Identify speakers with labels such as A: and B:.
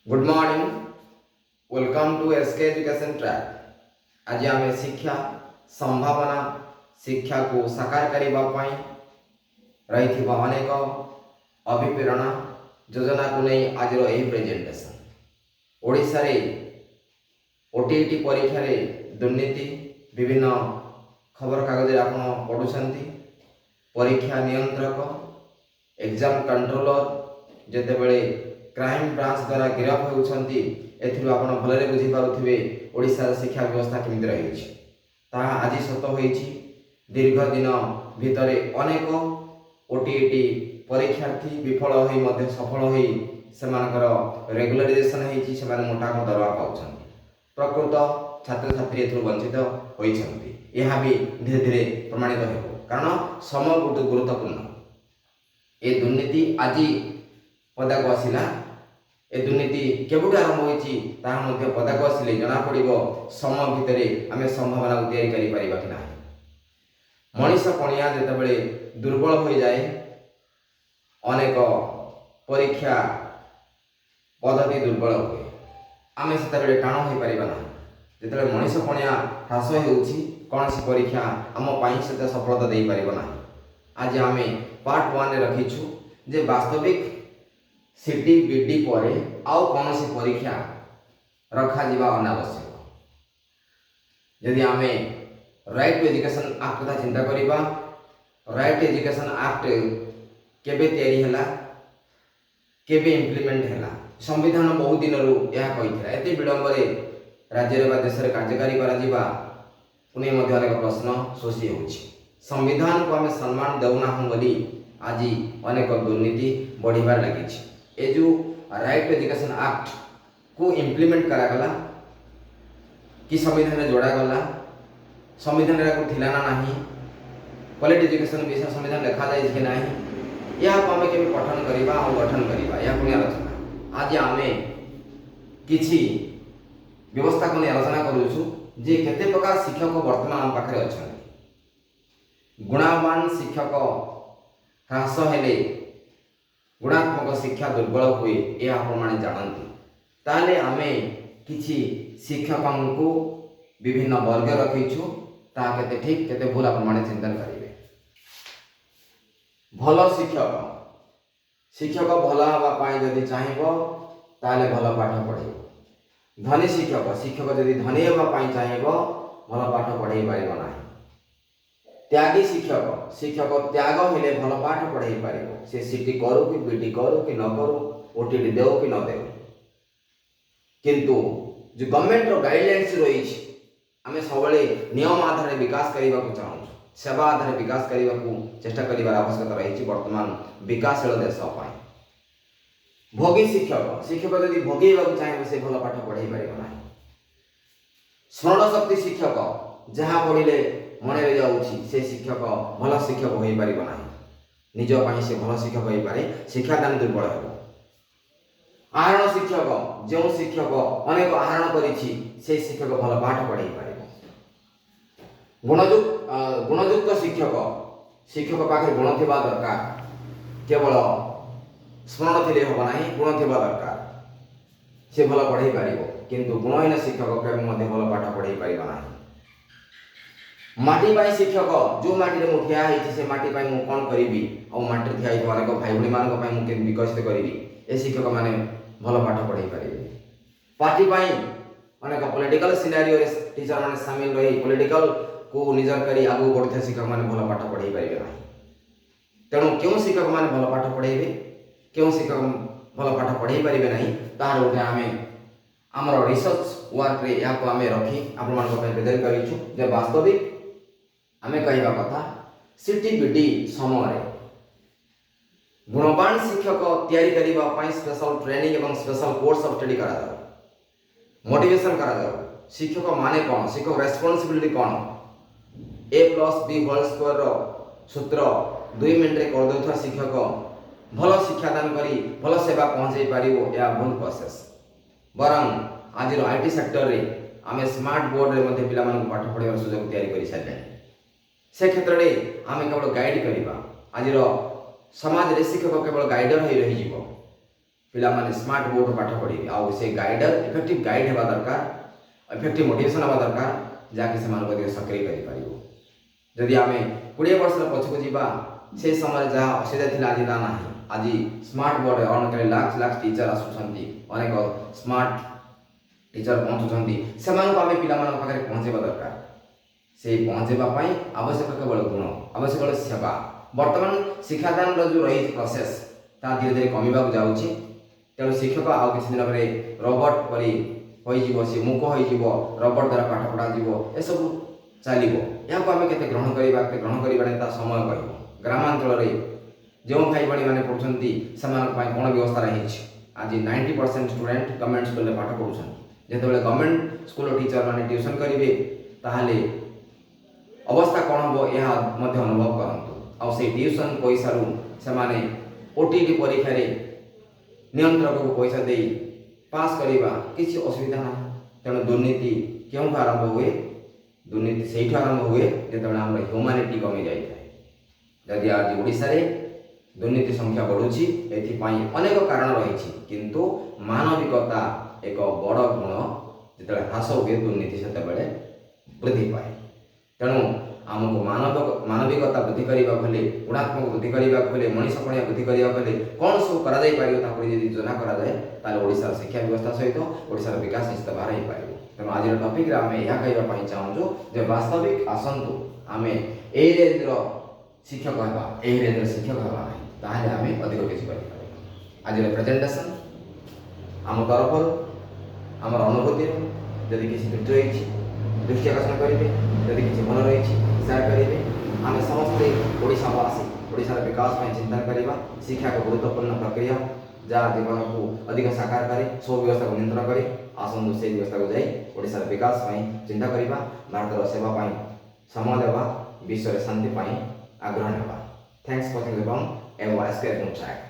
A: Good morning welcome to SK education track. आज आम शिक्षा संभावना शिक्षा को साकार करने रही अनेक अभिप्रेरणा योजना को नहीं आज यही प्रेजेंटेशन ओडिशा रे ओटीईटी परीक्षा रे दुर्नीति विभिन्न खबर कागज आप पढ़ुंट परीक्षा नियंत्रक एग्जाम कंट्रोलर जितेबले क्राइम ब्रांच द्वारा गिरफ होती आप भलरे बुझीपे ओडिशा शिक्षा व्यवस्था केमी रही आज सत हो दीर्घ दिन भितर अनेक ओटीईटी परीक्षार्थी विफल हो सफल हो रेगुलाराइजेशन होती मोटा दरवा पाँच प्रकृत छात्र छात्री वंचित होती यह भी धीरे धीरे प्रमाणित हो कारण समय गुरुत्वपूर्ण ए दुर्नीति आज पदा को आसला ए दुर्नीति केवट आरंभ होती पदा को आसिले जना पड़ समय भितर आम संभावना को तैयारी कि ना मनीष पणिया जितेबले दुर्बल हो जाए अनेक परीक्षा पद्धति दुर्बल हुए आम से टाण हो पार ना जिते मनीष पणिया ह्रास कौन सी परीक्षा आम से सफलता दे पार ना आज आम पार्ट 1 रखीचु जे वास्तविक सीटी बीडी पर आउ कौन सी परीक्षा रखा जिबा अनावश्यक यदि आम राइट टू एजुकेशन एक्ट कथा चिंता करिबा राइट टू एजुकेशन एक्ट केबे तैयारी हला केबे इम्प्लीमेंट हला संविधान बहुत दिन रु यह कहिथिला एते विलंब रे राज्य रे बा देश रे कार्यकारी करा जिबा पुणे मध्ये अनेक प्रश्न सृष्टि होछि संविधान को आम सम्मान देउना हम बोली आज अनेक दुर्नीति बढ़िबार लगी ए जो राइट टू एजुकेशन एक्ट को इम्प्लीमेंट करागला कि संविधान में जोड़ागला संविधान थिला ना नहीं क्वालिटी एजुकेशन विषय संविधान लिखा जाए कि नहीं यह आम के पठन करवा और गठन करवा यह पुणी आलोचना आज आम किछि व्यवस्था को नहीं आलोचना करूछु जे केते प्रकार शिक्षक वर्तमान आम पाखे अच्छा गुणवान शिक्षक ह्रास हेले गुणात्मक शिक्षा दुर्बल हुए यह आपने जानती ताले आमे किछि शिक्षक को विभिन्न वर्ग रखीछु ता केते ठीक केते भूल आपने चिंतन करेंगे भल शिक्षक शिक्षक भल हवा जदि चाहिए ताले भल पाठ पढ़े धनी शिक्षक शिक्षक जदि धनी हवा चाहिए भल पाठ पढ़े पार ना त्यागी शिक्षक शिक्षक त्याग हेले भल पाठ पढ़े पार से सीटी करू कि बीटी करू कि न करू ओटीटी देव कि न देव किंतु जो गवर्नमेंट गाइडलाइंस रही आम सब नियम आधार विकास करने को चाहूँ सेवा आधार विकास करने को चेष्टा कर आवश्यकता रही वर्तमान विकासशील देश भोगी शिक्षक शिक्षक जदि भोगेवा चाहिए से भल पाठ पढ़े पार ना स्मरण शक्ति शिक्षक जहाँ पढ़ले मन जाऊँगी से शिक्षक भल शिक्षक हो पार ना निज से भल शिक्षक हो पारे शिक्षादान दुर्बल हो आहरण शिक्षक जो शिक्षक अनेक आहरण करिछि से शिक्षक भल पाठ पढ़े पार गुणयुक्त शिक्षक शिक्षक पाखे गुण थिबा दरकार केवल स्मरण थिले होबा नाही गुण थिबा दरकार से भल पढ़े पार किंतु गुणहीन शिक्षक केबे भल पाठ पढ़े पार ना माटी पाई शिक्षक जो माटी रे मुठिया है से माटी पाई मु कोन करिवि और माटी थिया है अनेक भाई भणी मान पाई मु के विकसित करिवि ए शिक्षक माने भल पाठ पढ़े पारिबे पार्टी पाई अनेक पॉलिटिकल सिनेरियो रे टीचर माने शामिल रही पॉलिटिकल को निजर करी आगु बढ़ते शिक्षक माने भल पाठ पढ़े पारिबे ना तेणु क्यों शिक्षक माने भल पाठ पढ़ेबे क्यों शिक्षक भल पाठ पढ़े पारिबे नहीं तार उठे आमे हमर रिसर्च वर्क रे या को आमे रखी आपण मान को प्रेजेंट करिछु जे वास्तविक आमे कहवा कथा सीटी बीडी समय गुणवान शिक्षक तैयारी करने स्पेशल ट्रेनिंग एवं स्पेशल कोर्स ऑफ स्टडी करा जाओ मोटिवेशन करा जाओ शिक्षक माने कौन शिक्षक रेस्पॉन्सिबिलिटी कौन a+b² सूत्र 2 मिनट रे कर दउथवा शिक्षक भल शिक्षादान करी भल सेवा पहुंचाई पारिबो या भूल प्रोसेस बरं आज आईटी सेक्टर रे आमे स्मार्ट बोर्ड रे मध्ये पिला मानक पाठ पढ़ार सुयोग तैयारी करि सारे से क्षेत्र में आम केवल गाइड करवा आज समाज रे शिक्षक केवल गाइडर हो रही पिला माने स्मार्ट बोर्ड पाठ पढ़े आउ से गाइडर इफेक्टिव गाइड हेबा दरकार इफेक्टिव मोटिवेशन हेबा दरकार जाकि से मानको अधिक सक्रिय करि पारिबो जदि आमे 20 वर्ष पछको जीवा से समय जहाँ असुविधा थिला आज ता नाही आज स्मार्ट बोर्ड अनेक लाख लाख टीचर आसुछंती अनेक स्मार्ट टीचर पहुँचुछंती सेमानको आमे पिला मान पाखरे पहुँचेबा दरकार से पहुँचेबा पई आवश्यक केवल गुण आवश्यक सेवा वर्तमान शिक्षादान जो रही प्रोसेस ता धीरे धीरे कमिबा जाउछि तेणु शिक्षक आउ किछि दिन परे रोबोट परि होई जीवो से मुख होई जीवो रोबोट द्वारा पाठ पढ़ा जीवो ए सब चलिबो या को आमे केते ग्रहण करिबा ता समय कहबो ग्रामांचल रे जो भाई बणी माने पढुछंती समान पई कोन व्यवस्था रही छि आज 90% स्टूडेंट गवर्नमेंट स्कूल रे पाठ पढुछन जेतेबेले गवर्नमेंट स्कूल टीचर माने ट्यूशन करिवे ताहाले अवस्था कौन हम यह अनुभव करतु आ से ट्यूशन पैसा रु से ओटीटी परीक्षा रे नियंत्रक को पैसा दे पास करवा किसी असुविधा ना तेणु दुर्नीति क्यों आरंभ हुए दुर्नीति से आरंभ हुए जो आम ह्यूमानिटी कमी जाए जदि आज ओडिशा रे दुर्नीति संख्या बढ़ुची एथिपाई अनेक कारण रही किंतु मानविकता एक बड़ गुण जो ह्रास हुए दुर्नीति से वृद्धि पाए तेणु आमको मानविकता वृद्धि करने गुणात्मक वृद्धि करने मनीषपणिया वृद्धि करने कौन सब कर योजना कराए शिक्षा व्यवस्था सहित ओडिशार विकास निश्चित भाव हो पार तेणु आज टपिक आम यह कहवाई चाहूँ जे वास्तविक आसतु आम ए रेंज्र शिक्षक हवा ए रेंज्र शिक्षक हवा ना आम अधिक किसी आज प्रेजेंटेशन आम तरफ आम अनुभूति जदि किसी त्रुटि रही दृष्टि आकर्षण करेंगे जदि किसी भल रही सेयार करेंगे आम समस्ते ओडावासी ओडार विकास में चिंतन करवा शिक्षा को गुरुत्वपूर्ण प्रक्रिया जहाँ जीवन को अधिक साकार करे सब व्यवस्था को नियंत्रण करे आसतु से व्यवस्था को जाई ओडार विकास में चिंता करवा भारत सेवा समय देवा विश्व शांति आग्रह नेबा थैंक्स फॉर वाचिंग एवं एस्केप ट्रैक।